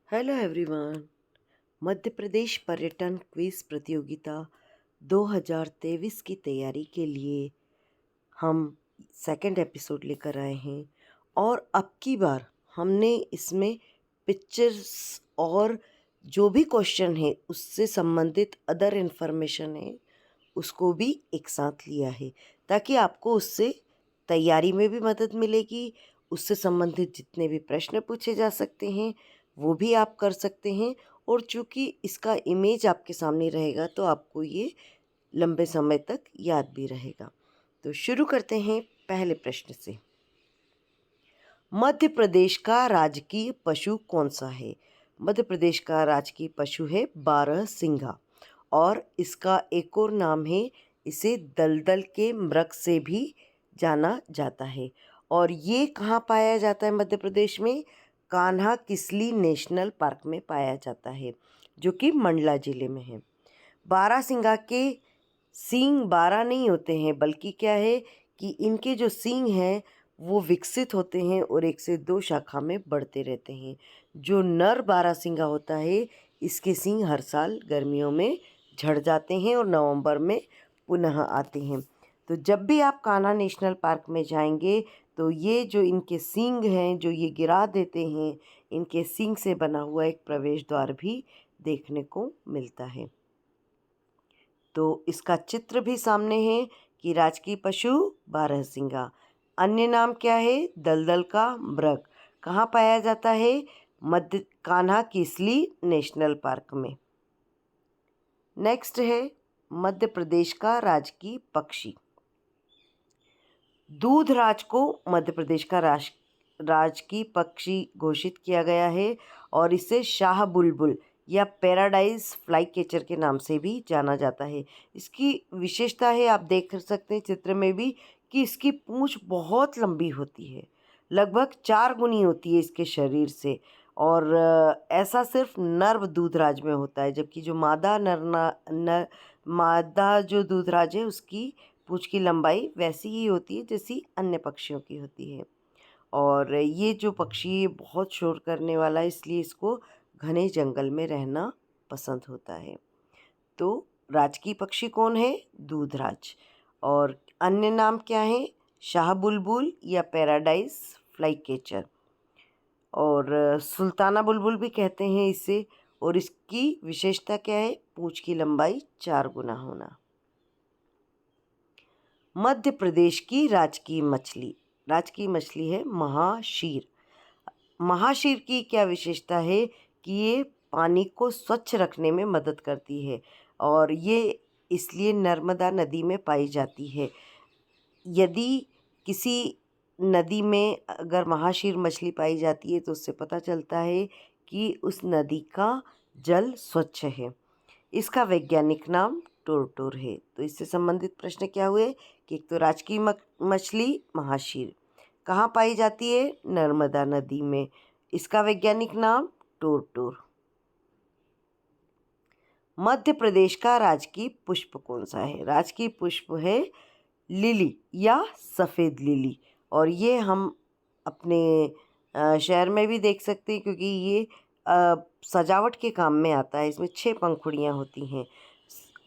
Hello everyone. Madhya Pradesh पर्यटन quiz प्रतियोगिता 2023 की तैयारी के लिए हम सेकंड एपिसोड लेकर आए हैं और अब की बार हमने इसमें पिक्चर्स और जो भी क्वेश्चन है उससे संबंधित अदर इन्फॉर्मेशन है उसको भी एक साथ लिया है ताकि आपको उससे तैयारी में भी मदद मिलेगी। उससे संबंधित जितने भी प्रश्न पूछे जा सकते हैं वो भी आप कर सकते हैं और चूँकि इसका इमेज आपके सामने रहेगा तो आपको ये लंबे समय तक याद भी रहेगा। तो शुरू करते हैं पहले प्रश्न से। मध्य प्रदेश का राजकीय पशु कौन सा है? मध्य प्रदेश का राजकीय पशु है बारहसिंगा और इसका एक और नाम है, इसे दलदल के मृग से भी जाना जाता है। और ये कहाँ पाया जाता है? मध्य प्रदेश में कान्हा किसली नेशनल पार्क में पाया जाता है जो कि मंडला जिले में है। बारहसिंगा के सींग 12 नहीं होते हैं बल्कि क्या है कि इनके जो सींग हैं वो विकसित होते हैं और एक से दो शाखा में बढ़ते रहते हैं। जो नर बारहसिंगा होता है इसके सींग हर साल गर्मियों में झड़ जाते हैं और नवंबर में पुनः आते हैं। तो जब भी आप कान्हा नेशनल पार्क में जाएंगे तो ये जो इनके सींग हैं जो ये गिरा देते हैं, इनके सींग से बना हुआ एक प्रवेश द्वार भी देखने को मिलता है। तो इसका चित्र भी सामने है कि राजकीय पशु बारहसिंगा। अन्य नाम क्या है? दलदल का मृग। कहाँ पाया जाता है? मध्य कान्हा किसली नेशनल पार्क में। नेक्स्ट है मध्य प्रदेश का राजकीय पक्षी। दूधराज को मध्य प्रदेश का राजकीय पक्षी घोषित किया गया है और इसे शाह बुलबुल या पैराडाइज फ्लाई कैचर के नाम से भी जाना जाता है। इसकी विशेषता है, आप देख सकते हैं चित्र में भी, कि इसकी पूंछ बहुत लंबी होती है, लगभग 4 गुनी होती है इसके शरीर से। और ऐसा सिर्फ नर दूधराज में होता है, जबकि जो मादा जो दूधराज है उसकी पूंछ की लंबाई वैसी ही होती है जैसी अन्य पक्षियों की होती है। और ये जो पक्षी बहुत शोर करने वाला है इसलिए इसको घने जंगल में रहना पसंद होता है। तो राजकीय पक्षी कौन है? दूधराज। और अन्य नाम क्या है? शाह बुलबुल या पैराडाइज फ्लाई कैचर और सुल्ताना बुलबुल भी कहते हैं इसे। और इसकी विशेषता क्या है? पूंछ की लंबाई 4 गुना होना। मध्य प्रदेश की राजकीय मछली है महाशीर। महाशीर की क्या विशेषता है कि ये पानी को स्वच्छ रखने में मदद करती है और ये इसलिए नर्मदा नदी में पाई जाती है। यदि किसी नदी में अगर महाशीर मछली पाई जाती है तो उससे पता चलता है कि उस नदी का जल स्वच्छ है। इसका वैज्ञानिक नाम टोरटोर है। तो इससे संबंधित प्रश्न क्या हुए कि एक तो राजकीय मछली महाशीर कहाँ पाई जाती है? नर्मदा नदी में। इसका वैज्ञानिक नाम टोरटोर। मध्य प्रदेश का राजकीय पुष्प कौन सा है? राजकीय पुष्प है लिली या सफ़ेद लिली। और ये हम अपने शहर में भी देख सकते हैं क्योंकि ये सजावट के काम में आता है। इसमें 6 पंखुड़ियाँ होती हैं।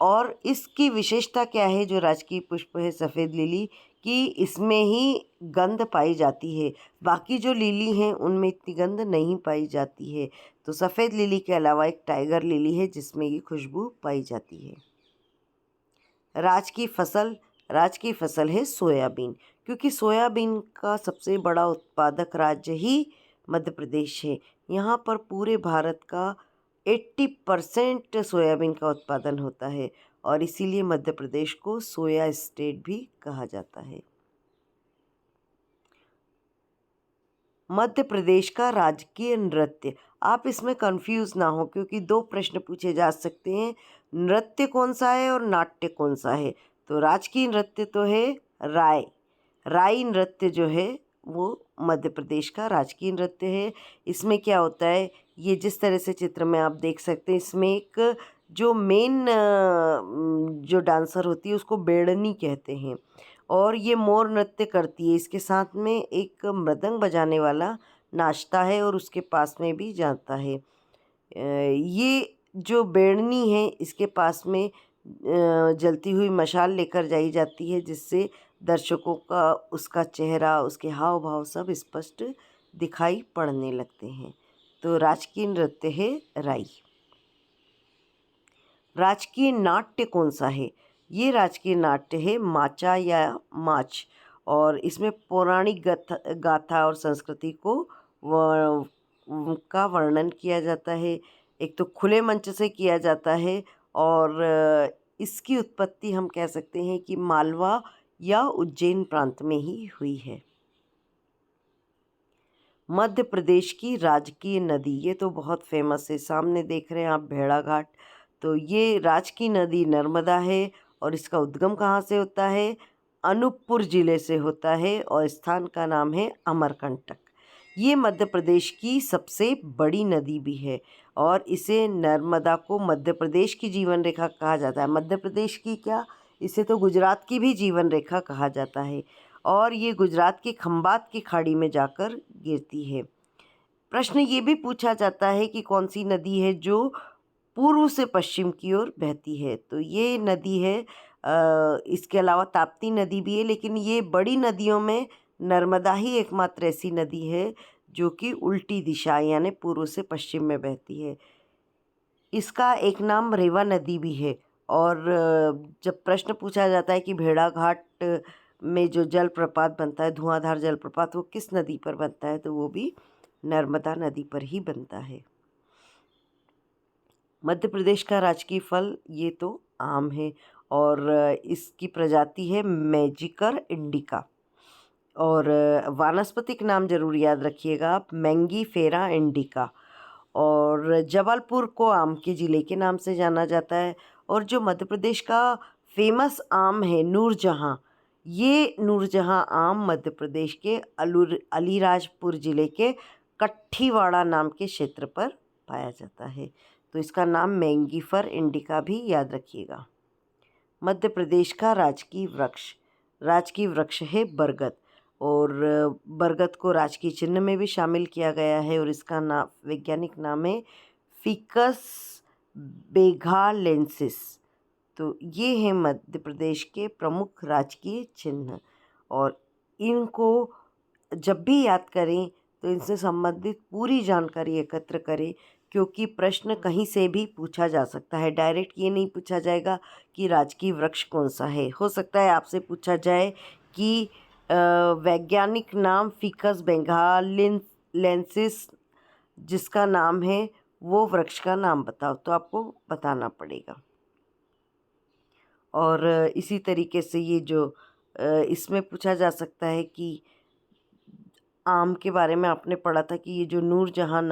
और इसकी विशेषता क्या है जो राजकीय पुष्प है सफ़ेद लिली कि इसमें ही गंध पाई जाती है, बाकी जो लिली हैं उनमें इतनी गंध नहीं पाई जाती है। तो सफ़ेद लिली के अलावा एक टाइगर लिली है जिसमें ये खुशबू पाई जाती है। राजकीय फसल है सोयाबीन, क्योंकि सोयाबीन का सबसे बड़ा उत्पादक राज्य ही मध्य प्रदेश है। यहाँ पर पूरे भारत का 80% सोयाबीन का उत्पादन होता है और इसीलिए मध्य प्रदेश को सोया स्टेट भी कहा जाता है। मध्य प्रदेश का राजकीय नृत्य। आप इसमें कंफ्यूज ना हो क्योंकि 2 प्रश्न पूछे जा सकते हैं, नृत्य कौन सा है और नाट्य कौन सा है। तो राजकीय नृत्य तो है राई नृत्य जो है वो मध्य प्रदेश का राजकीय नृत्य है। इसमें क्या होता है, ये जिस तरह से चित्र में आप देख सकते हैं, इसमें एक जो मेन जो डांसर होती है उसको बेड़नी कहते हैं और ये मोर नृत्य करती है। इसके साथ में एक मृदंग बजाने वाला नाचता है और उसके पास में भी जाता है। ये जो बेड़नी है इसके पास में जलती हुई मशाल लेकर जाई जाती है, जिससे दर्शकों का उसका चेहरा, उसके हाव भाव सब स्पष्ट दिखाई पड़ने लगते हैं। तो राजकीय नृत्य है राई। राजकीय नाट्य कौन सा है? ये राजकीय नाट्य है माचा या माच, और इसमें पौराणिक गाथा और संस्कृति को का वर्णन किया जाता है। एक तो खुले मंच से किया जाता है, और इसकी उत्पत्ति हम कह सकते हैं कि मालवा या उज्जैन प्रांत में ही हुई है। मध्य प्रदेश की राजकीय नदी, ये तो बहुत फेमस है, सामने देख रहे हैं आप भेड़ाघाट। तो ये राजकीय नदी नर्मदा है, और इसका उद्गम कहाँ से होता है? अनूपपुर जिले से होता है, और स्थान का नाम है अमरकंटक। ये मध्य प्रदेश की सबसे बड़ी नदी भी है, और इसे नर्मदा को मध्य प्रदेश की जीवन रेखा कहा जाता है। मध्य प्रदेश की क्या, इसे तो गुजरात की भी जीवन रेखा कहा जाता है, और ये गुजरात के खंबात की खाड़ी में जाकर गिरती है। प्रश्न ये भी पूछा जाता है कि कौन सी नदी है जो पूर्व से पश्चिम की ओर बहती है? तो ये नदी है, इसके अलावा ताप्ती नदी भी है, लेकिन ये बड़ी नदियों में नर्मदा ही एकमात्र ऐसी नदी है जो कि उल्टी दिशा यानी पूर्व से पश्चिम में बहती है। इसका एक नाम रेवा नदी भी है, और जब प्रश्न पूछा जाता है कि भेड़ाघाट में जो जलप्रपात बनता है, धुआंधार जलप्रपात, वो किस नदी पर बनता है? तो वो भी नर्मदा नदी पर ही बनता है। मध्य प्रदेश का राजकीय फल, ये तो आम है, और इसकी प्रजाति है मैजिकर इंडिका, और वानस्पतिक नाम जरूर याद रखिएगा आप, मैंगीफेरा इंडिका। और जबलपुर को आम के ज़िले के नाम से जाना जाता है। और जो मध्य प्रदेश का फेमस आम है नूरजहाँ, ये नूरजहाँ आम मध्य प्रदेश के अलीराजपुर ज़िले के कट्ठीवाड़ा नाम के क्षेत्र पर पाया जाता है। तो इसका नाम मैंगीफर इंडिका भी याद रखिएगा। मध्य प्रदेश का राजकीय वृक्ष है बरगद, और बरगद को राजकीय चिन्ह में भी शामिल किया गया है, और इसका नाम, वैज्ञानिक नाम है फिकस बेंगालेंसिस। तो ये हैं मध्य प्रदेश के प्रमुख राजकीय चिन्ह, और इनको जब भी याद करें तो इनसे संबंधित पूरी जानकारी एकत्र करें, क्योंकि प्रश्न कहीं से भी पूछा जा सकता है। डायरेक्ट ये नहीं पूछा जाएगा कि राजकीय वृक्ष कौन सा है। हो सकता है आपसे पूछा जाए कि वैज्ञानिक नाम फिकस बेंगालेंसिस जिसका नाम है, वो वृक्ष का नाम बताओ, तो आपको बताना पड़ेगा। और इसी तरीके से ये जो इसमें पूछा जा सकता है कि आम के बारे में आपने पढ़ा था कि ये जो नूरजहाँ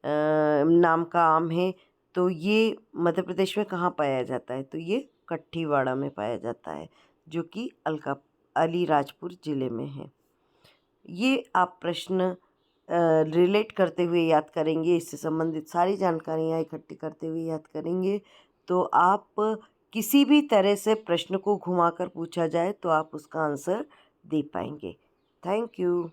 नाम का आम है, तो ये मध्य प्रदेश में कहाँ पाया जाता है? तो ये कट्ठीवाड़ा में पाया जाता है, जो कि अलीराजपुर ज़िले में है। ये आप प्रश्न रिलेट करते हुए याद करेंगे, इससे संबंधित सारी जानकारियाँ इकट्ठी करते हुए याद करेंगे, तो आप किसी भी तरह से प्रश्न को घुमाकर पूछा जाए तो आप उसका आंसर दे पाएंगे। Thank you.